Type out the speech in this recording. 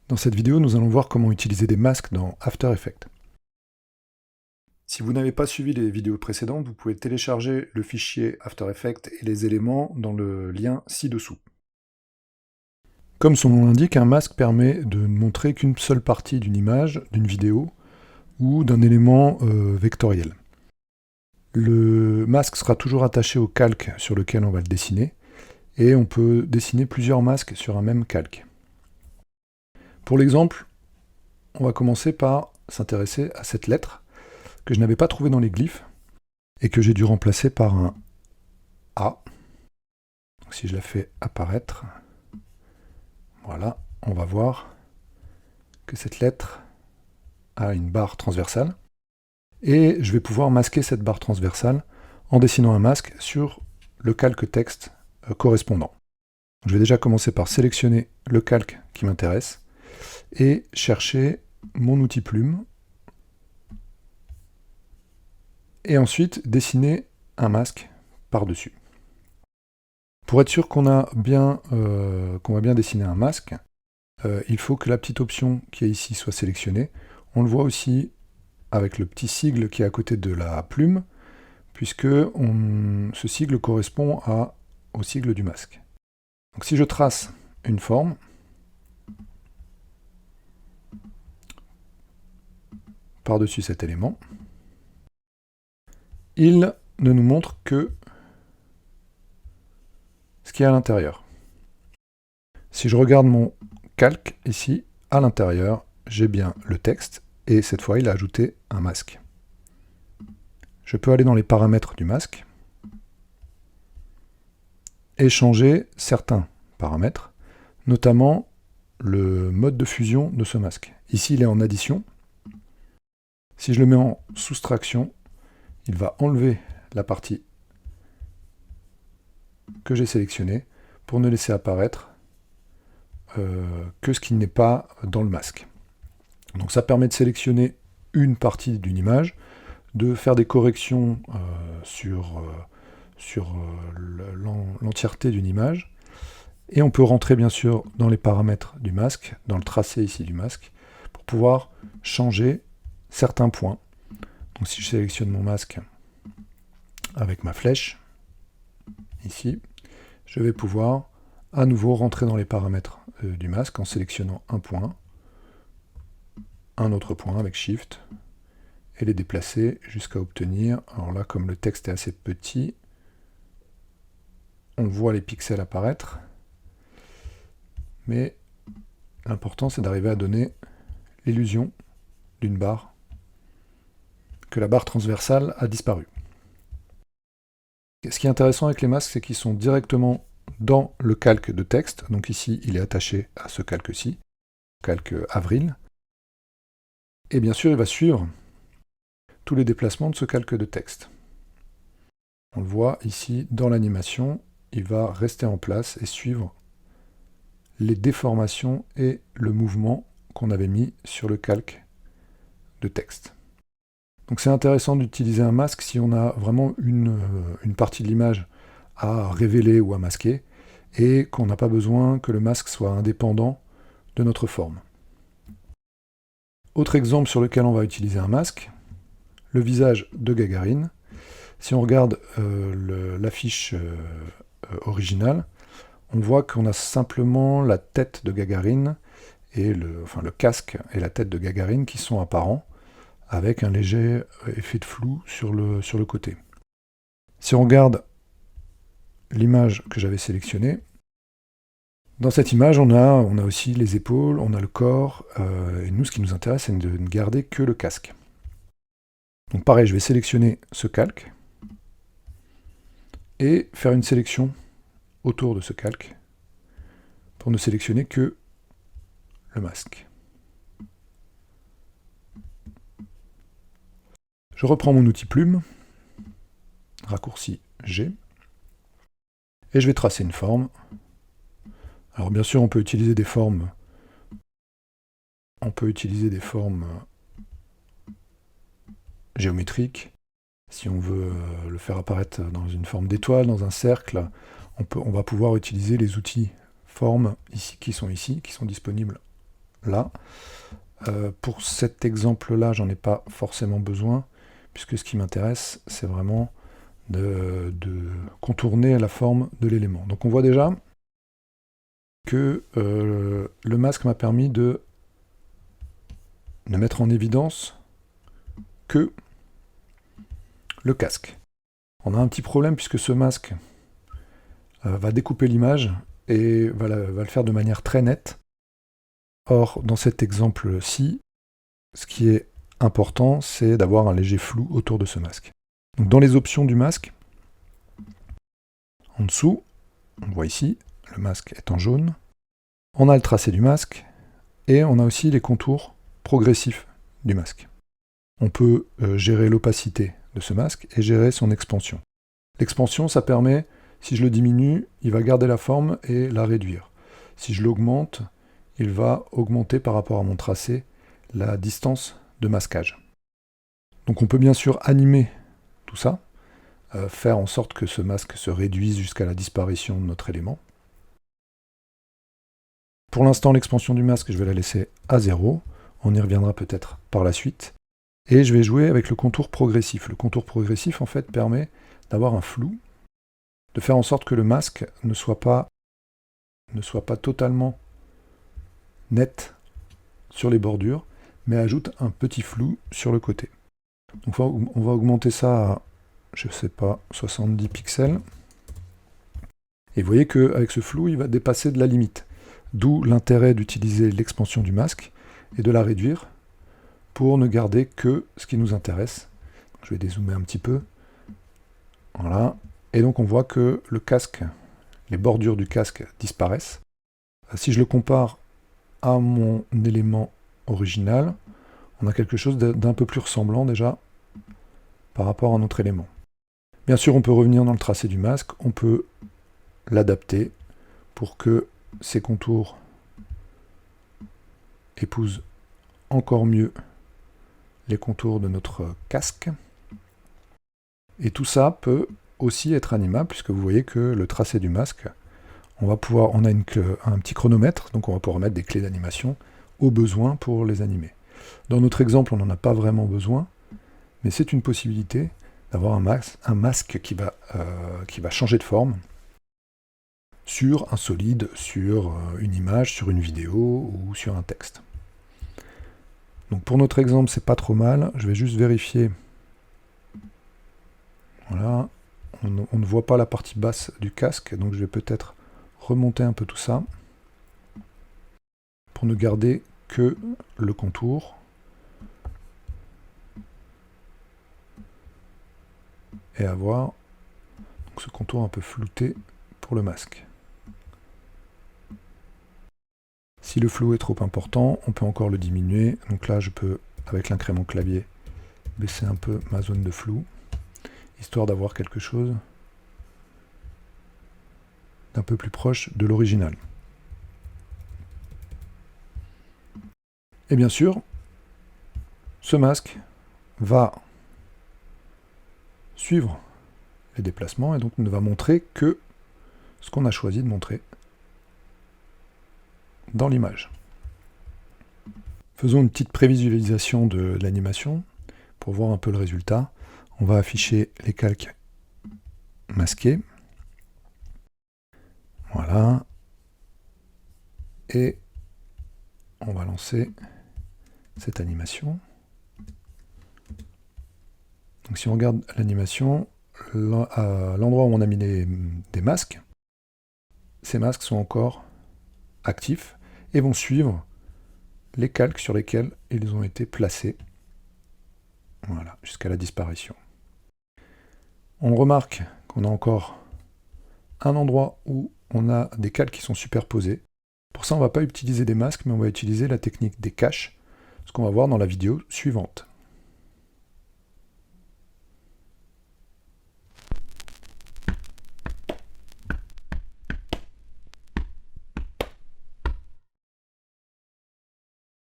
Dans cette vidéo, nous allons voir comment utiliser des masques dans After Effects. Si vous n'avez pas suivi les vidéos précédentes, vous pouvez télécharger le fichier After Effects et les éléments dans le lien ci-dessous. Comme son nom l'indique, un masque permet de ne montrer qu'une seule partie d'une image, d'une vidéo ou d'un élément vectoriel. Le masque sera toujours attaché au calque sur lequel on va le dessiner, et on peut dessiner plusieurs masques sur un même calque. Pour l'exemple, on va commencer par s'intéresser à cette lettre que je n'avais pas trouvée dans les glyphes et que j'ai dû remplacer par un A. Donc si je la fais apparaître, voilà, on va voir que cette lettre a une barre transversale et je vais pouvoir masquer cette barre transversale en dessinant un masque sur le calque texte correspondant. Je vais déjà commencer par sélectionner le calque qui m'intéresse et chercher mon outil plume et ensuite dessiner un masque par-dessus. Pour être sûr qu'on va bien dessiner un masque, il faut que la petite option qui est ici soit sélectionnée. On le voit aussi avec le petit sigle qui est à côté de la plume, puisque ce sigle correspond au sigle du masque. Donc si je trace une forme, par-dessus cet élément, il ne nous montre que ce qui est à l'intérieur. Si je regarde mon calque ici, à l'intérieur, j'ai bien le texte, et cette fois il a ajouté un masque. Je peux aller dans les paramètres du masque, et changer certains paramètres, notamment le mode de fusion de ce masque. Ici il est en addition. Si je le mets en soustraction, il va enlever la partie que j'ai sélectionnée pour ne laisser apparaître que ce qui n'est pas dans le masque. Donc ça permet de sélectionner une partie d'une image, de faire des corrections sur l'entièreté d'une image, et on peut rentrer bien sûr dans les paramètres du masque, dans le tracé ici du masque, pour pouvoir changer certains points. Donc si je sélectionne mon masque avec ma flèche, ici, je vais pouvoir à nouveau rentrer dans les paramètres du masque en sélectionnant un point, un autre point avec Shift, et les déplacer jusqu'à obtenir, alors là comme le texte est assez petit, on voit les pixels apparaître, mais l'important c'est d'arriver à donner l'illusion d'une barre, que la barre transversale a disparu. Ce qui est intéressant avec les masques, c'est qu'ils sont directement dans le calque de texte. Donc ici, il est attaché à ce calque-ci, calque avril. Et bien sûr, il va suivre tous les déplacements de ce calque de texte. On le voit ici dans l'animation, il va rester en place et suivre les déformations et le mouvement qu'on avait mis sur le calque de texte. Donc c'est intéressant d'utiliser un masque si on a vraiment une partie de l'image à révéler ou à masquer, et qu'on n'a pas besoin que le masque soit indépendant de notre forme. Autre exemple sur lequel on va utiliser un masque, le visage de Gagarine. Si on regarde l'affiche originale, on voit qu'on a simplement la tête de Gagarine, et le casque et la tête de Gagarine qui sont apparents, avec un léger effet de flou sur le côté. Si on regarde l'image que j'avais sélectionnée, dans cette image, on a aussi les épaules, on a le corps, et nous, ce qui nous intéresse, c'est de ne garder que le casque. Donc pareil, je vais sélectionner ce calque, et faire une sélection autour de ce calque, pour ne sélectionner que le masque. Je reprends mon outil plume, raccourci G, et je vais tracer une forme. Alors bien sûr, on peut utiliser des formes géométriques. Si on veut le faire apparaître dans une forme d'étoile, dans un cercle, on va pouvoir utiliser les outils formes qui sont disponibles là. Pour cet exemple-là, j'en ai pas forcément besoin, puisque ce qui m'intéresse, c'est vraiment de contourner la forme de l'élément. Donc on voit déjà que le masque m'a permis de ne mettre en évidence que le casque. On a un petit problème puisque ce masque va découper l'image et va le faire de manière très nette. Or, dans cet exemple-ci, ce qui est important, c'est d'avoir un léger flou autour de ce masque. Donc, dans les options du masque, en dessous, on voit ici, le masque est en jaune. On a le tracé du masque et on a aussi les contours progressifs du masque. On peut gérer l'opacité de ce masque et gérer son expansion. L'expansion, ça permet, si je le diminue, il va garder la forme et la réduire. Si je l'augmente, il va augmenter par rapport à mon tracé la distance de masquage. Donc on peut bien sûr animer tout ça, faire en sorte que ce masque se réduise jusqu'à la disparition de notre élément. Pour l'instant, l'expansion du masque, je vais la laisser à 0. On y reviendra peut-être par la suite. Et je vais jouer avec le contour progressif. Le contour progressif, en fait, permet d'avoir un flou, de faire en sorte que le masque ne soit pas totalement net sur les bordures, mais ajoute un petit flou sur le côté. Donc on va augmenter ça à, je sais pas, 70 pixels. Et vous voyez qu'avec ce flou, il va dépasser de la limite. D'où l'intérêt d'utiliser l'expansion du masque et de la réduire pour ne garder que ce qui nous intéresse. Je vais dézoomer un petit peu. Voilà. Et donc on voit que le casque, les bordures du casque disparaissent. Si je le compare à mon élément original, on a quelque chose d'un peu plus ressemblant déjà par rapport à notre élément. Bien sûr, on peut revenir dans le tracé du masque, on peut l'adapter pour que ces contours épousent encore mieux les contours de notre casque. Et tout ça peut aussi être animable, puisque vous voyez que le tracé du masque, on a un petit chronomètre, donc on va pouvoir mettre des clés d'animation au besoin pour les animer. Dans notre exemple, on n'en a pas vraiment besoin, mais c'est une possibilité d'avoir un masque qui va changer de forme sur un solide, sur une image, sur une vidéo ou sur un texte. Donc pour notre exemple, c'est pas trop mal. Je vais juste vérifier. Voilà. On ne voit pas la partie basse du casque, donc je vais peut-être remonter un peu tout ça pour ne garder que le contour. Et avoir donc, ce contour un peu flouté pour le masque. Si le flou est trop important, on peut encore le diminuer. Donc là, je peux, avec l'incrément clavier, baisser un peu ma zone de flou, histoire d'avoir quelque chose d'un peu plus proche de l'original. Et bien sûr, ce masque va suivre les déplacements et donc ne va montrer que ce qu'on a choisi de montrer dans l'image. Faisons une petite prévisualisation de l'animation pour voir un peu le résultat. On va afficher les calques masqués. Voilà. Et on va lancer cette animation. Donc si on regarde l'animation, à l'endroit où on a mis des masques, ces masques sont encore actifs et vont suivre les calques sur lesquels ils ont été placés. Voilà, jusqu'à la disparition. On remarque qu'on a encore un endroit où on a des calques qui sont superposés. Pour ça, on ne va pas utiliser des masques, mais on va utiliser la technique des caches, ce qu'on va voir dans la vidéo suivante.